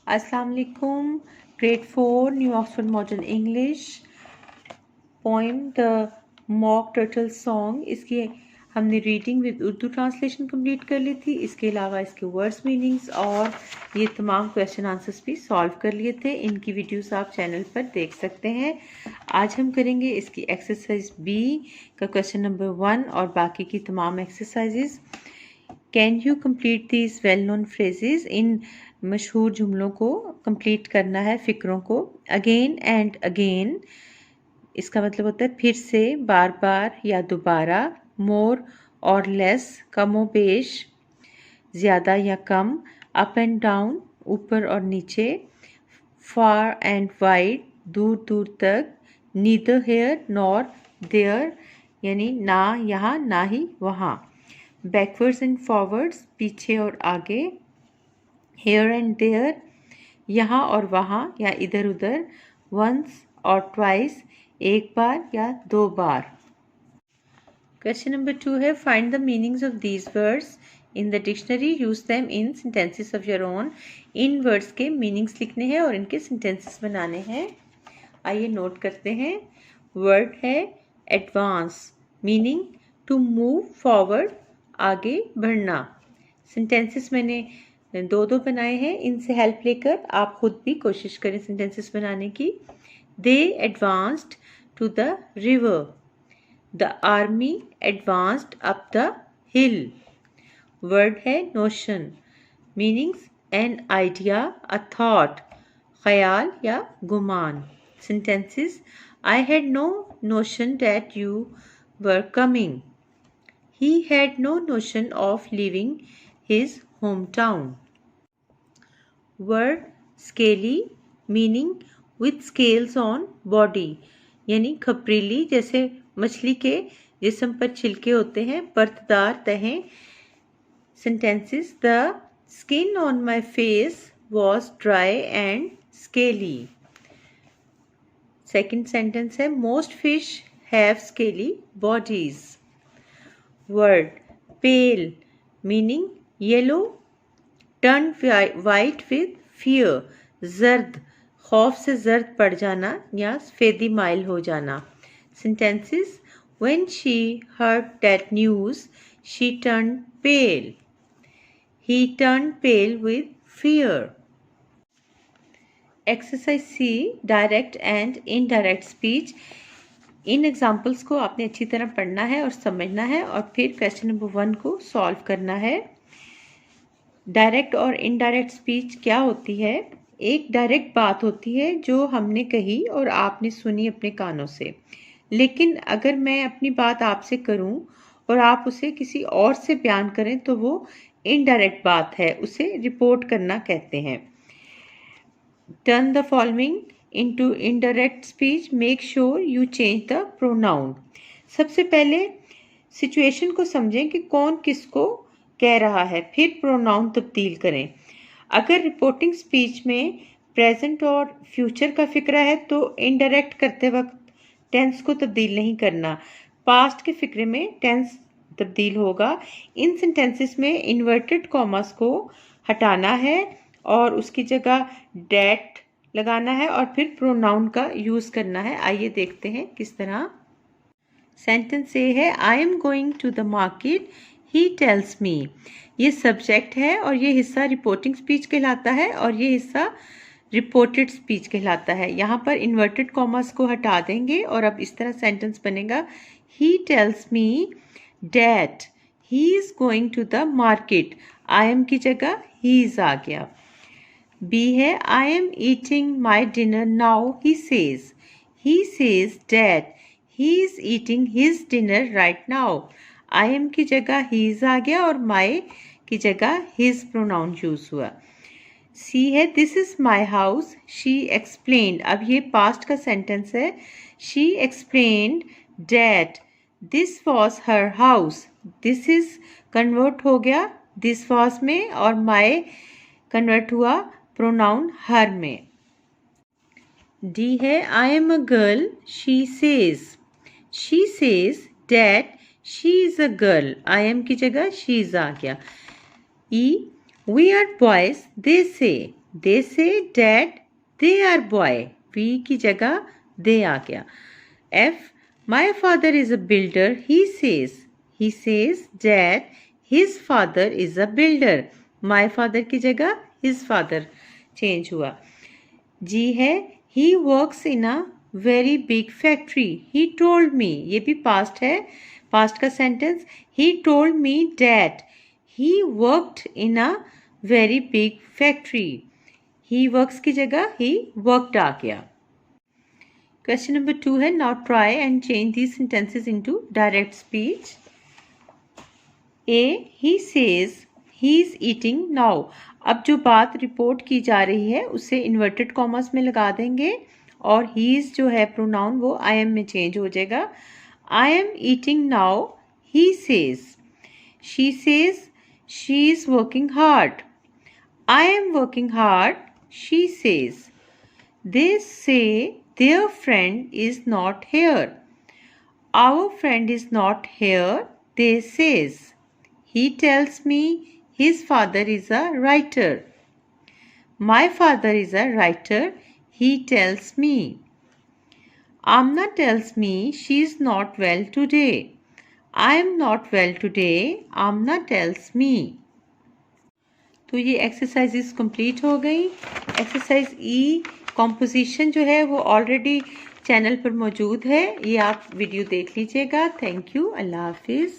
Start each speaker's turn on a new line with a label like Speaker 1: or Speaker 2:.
Speaker 1: अस्सलाम वालेकुम। Grade 4 new Oxford modern English poem the mock turtle song, इसकी हमने reading with Urdu translation complete कर ली थी। इसके अलावा इसके वर्ड्स मीनिंग्स और ये तमाम क्वेश्चन आंसर्स भी सॉल्व कर लिए थे। इनकी वीडियोस आप चैनल पर देख सकते हैं। आज हम करेंगे इसकी एक्सरसाइज बी का क्वेश्चन नंबर 1 और बाकी की तमाम exercises. Can you complete these well known phrases, इन मशहूर जुमलों को कंप्लीट करना है, फ़िक्रों को। अगेन एंड अगेन, इसका मतलब होता है फिर से, बार बार या दोबारा। मोर और लेस, कमो बेश, ज़्यादा या कम। अप एंड डाउन, ऊपर और नीचे। फार एंड वाइड, दूर दूर तक। नीदर हेयर नॉर देयर, यानी ना यहाँ ना ही वहाँ। बैकवर्ड्स एंड फॉरवर्ड्स, पीछे और आगे। हेयर एंड देयर, यहाँ और वहाँ या इधर उधर। वंस और ट्वाइस, एक बार या दो बार। क्वेश्चन नंबर 2 है find the meanings of these words in the dictionary, use them in sentences of your own. In words के मीनिंग्स लिखने हैं और इनके सेंटेंसेस बनाने हैं। आइए नोट करते हैं। वर्ड है advance, meaning to move forward, आगे बढ़ना। सेंटेंसेस मैंने दो बनाए हैं, इनसे हेल्प लेकर आप खुद भी कोशिश करें सेंटेंसेस बनाने की। They advanced to the river, the army advanced up the hill. Word है notion, meanings an idea, a thought, ख्याल या गुमान। Sentences I had no notion that you were coming. He had no notion of leaving his hometown. Word scaly, meaning with scales on body, यानी खपरीली, जैसे मछली के जिस्म पर छिलके होते हैं, परतदार तहें। Sentences the skin on my face was dry and scaly. Second sentence है most fish have scaly bodies. Word pale, meaning yellow, turn white with fear, जर्द, खौफ से जर्द पड़ जाना या सफेदी माइल हो जाना। Sentences when she heard that news she turn pale, he turn pale with fear. Exercise C, direct and indirect speech. इन एग्जाम्पल्स को आपने अच्छी तरह पढ़ना है और समझना है और फिर क्वेश्चन नंबर 1 को सॉल्व करना है। डायरेक्ट और इनडायरेक्ट स्पीच क्या होती है? एक डायरेक्ट बात होती है जो हमने कही और आपने सुनी अपने कानों से, लेकिन अगर मैं अपनी बात आपसे करूं और आप उसे किसी और से बयान करें तो वो इनडायरेक्ट बात है, उसे रिपोर्ट करना कहते हैं। Turn the following into indirect speech. Make sure you change the pronoun. सबसे पहले सिचुएशन को समझें कि कौन किसको कह रहा है, फिर प्रोनाउन तब्दील करें। अगर रिपोर्टिंग स्पीच में प्रेजेंट और फ्यूचर का फिक्रा है तो इनडायरेक्ट करते वक्त टेंस को तब्दील नहीं करना, पास्ट के फिक्रे में टेंस तब्दील होगा। इन सेंटेंसेस में इन्वर्टेड कॉमास को हटाना है और उसकी जगह डेट लगाना है और फिर प्रोनाउन का यूज करना है। आइए देखते हैं किस तरह। सेंटेंस ए है I am going to the market, he tells me. ये सब्जेक्ट है और ये हिस्सा रिपोर्टिंग स्पीच कहलाता है और ये हिस्सा रिपोर्टेड स्पीच कहलाता है। यहाँ पर इन्वर्टेड कॉमर्स को हटा देंगे और अब इस तरह सेंटेंस बनेगा he tells me that he is going to the market. I am की जगह ही इज आ गया। बी है I am eating my dinner now, he says that he is eating his dinner right now. I am की जगह he is आ गया और माई की जगह हिज प्रोनाउन यूज हुआ। सी है this is my house, she explained. अब ये पास्ट का सेंटेंस है। She explained that this was her house. This is convert हो गया दिस वॉज में और माई कन्वर्ट हुआ प्रोनाउन हर में। डी है I am a girl, she says that she is a girl. I am की जगह शी इज आ गया। E we are boys, they say. They say that they are boy, we की जगह they आ गया। F my father is a builder, he says that his father is a builder, my father की जगह his father change हुआ। G है he works in a very big factory, he told me, ये भी past है, past का sentence. He told me that he worked in a very big factory, he works की जगह ही वर्कड आ गया। Question number 2 है now try and change these sentences into direct speech. A he says he is eating now, अब जो बात report की जा रही है उसे इन्वर्टेड कॉमर्स में लगा देंगे और हीज जो है प्रोनाउन वो आई एम में चेंज हो जाएगा। आई am eating now, he says she is working hard, I am working hard, she says they से their friend is not here, our friend is not here, they says he tells me his father is a writer, my father is a writer, he tells me, Amna tells me she is not well today, I am not well today, Amna tells me। तो ये exercises complete हो गई। Exercise ई composition जो है वो already channel पर मौजूद है, ये आप वीडियो देख लीजिएगा। थैंक यू, अल्लाह हाफिज़।